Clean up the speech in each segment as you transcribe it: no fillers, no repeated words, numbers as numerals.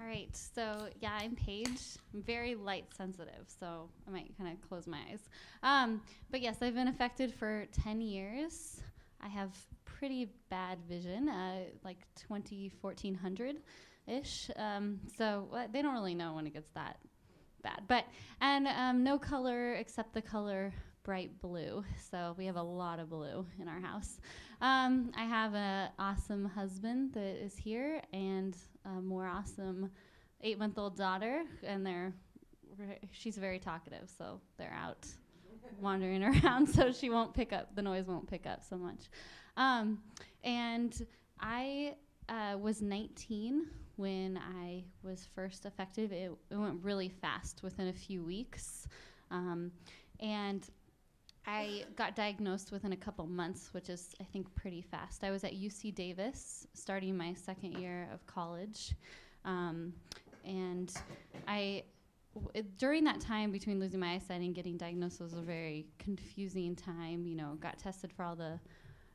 All right, so yeah, I'm Paige. I'm very light sensitive, so I might kind of close my eyes. But yes, I've been affected for 10 years. I have pretty bad vision, like 1400-ish. They don't really know when it gets that bad. And no color except the color bright blue. So we have a lot of blue in our house. I have an awesome husband that is here and a more awesome 8-month-old daughter, and she's very talkative, so they're out wandering around, so the noise won't pick up so much. And I was 19 when I was first affected. It went really fast within a few weeks. And I got diagnosed within a couple months, which is, I think, pretty fast. I was at UC Davis starting my second year of college. During that time between losing my eyesight and getting diagnosed was a very confusing time. Got tested for all the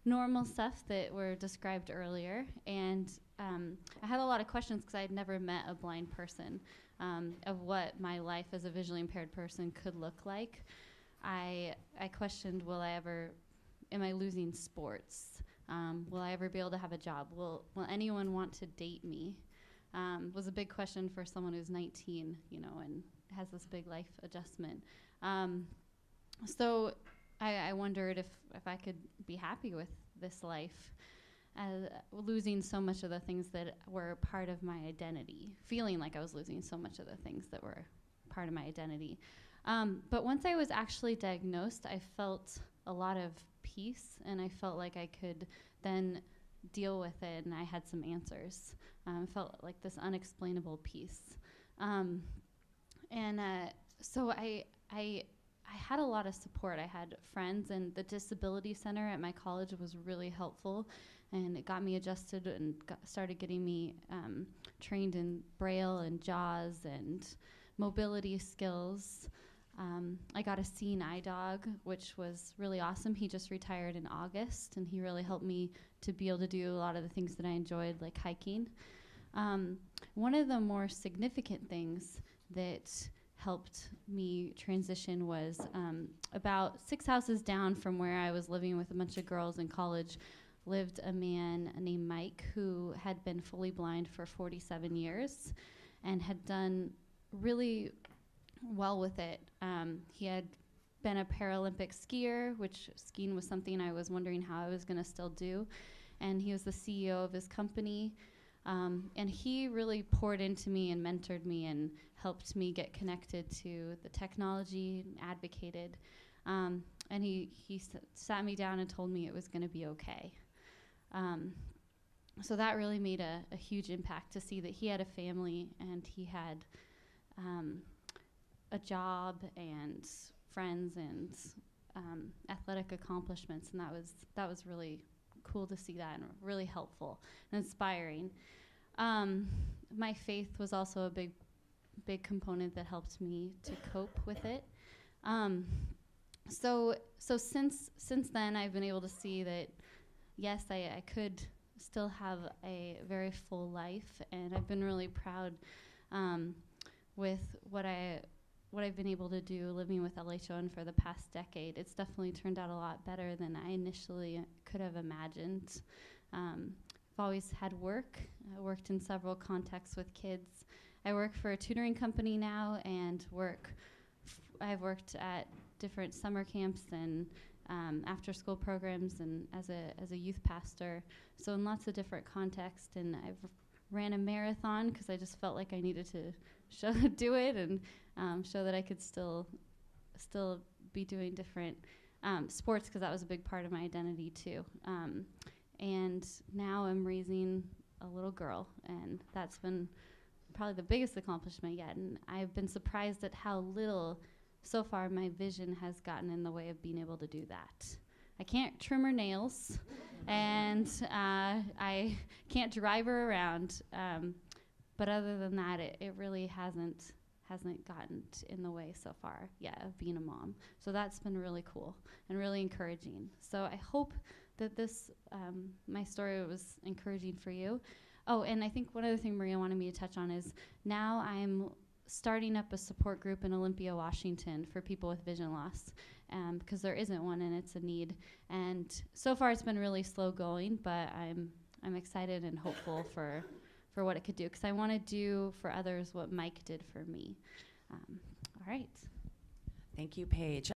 normal stuff that were described earlier. And I had a lot of questions because I had never met a blind person, of what my life as a visually impaired person could look like. I questioned, am I losing sports? Will I ever be able to have a job? Will anyone want to date me? Was a big question for someone who's 19, and has this big life adjustment. So I wondered if I could be happy with this life, losing so much of the things that were part of my identity, feeling like I was losing so much of the things that were part of my identity. But once I was actually diagnosed, I felt a lot of peace, and I felt like I could then deal with it, and I had some answers. I felt like this unexplainable peace. So I had a lot of support. I had friends, and the disability center at my college was really helpful, and it got me adjusted and started getting me trained in Braille and JAWS and mobility skills. I got a seeing eye dog, which was really awesome. He just retired in August, and he really helped me to be able to do a lot of the things that I enjoyed, like hiking. One of the more significant things that helped me transition was about 6 houses down from where I was living with a bunch of girls in college lived a man named Mike who had been fully blind for 47 years and had done really well with it. He had been a Paralympic skier, which skiing was something I was wondering how I was going to still do. And he was the CEO of his company. And he really poured into me and mentored me and helped me get connected to the technology and advocated. And he sat me down and told me it was going to be okay. So that really made a huge impact to see that he had a family and he had a job and friends and athletic accomplishments, and that was really cool to see that and really helpful and inspiring. My faith was also a big component that helped me to cope with it. So since then, I've been able to see that yes, I could still have a very full life, and I've been really proud with what I've been able to do living with LHON for the past decade. It's definitely turned out a lot better than I initially could have imagined. I've always had work. I worked in several contexts with kids. I work for a tutoring company now, and I've worked at different summer camps and after-school programs, and as a youth pastor. So in lots of different contexts, and I've ran a marathon because I just felt like I needed to do it and show that I could still be doing different sports, because that was a big part of my identity too. And now I'm raising a little girl, and that's been probably the biggest accomplishment yet. And I've been surprised at how little so far my vision has gotten in the way of being able to do that. I can't trim her nails, and I can't drive her around. But other than that, it really hasn't gotten in the way so far yet of being a mom. So that's been really cool and really encouraging. So I hope that this my story was encouraging for you. Oh, and I think one other thing Maria wanted me to touch on is now I'm starting up a support group in Olympia, Washington for people with vision loss, because there isn't one and it's a need. And so far it's been really slow going, but I'm excited and hopeful for what it could do, because I want to do for others what Mike did for me. All right. Thank you, Paige.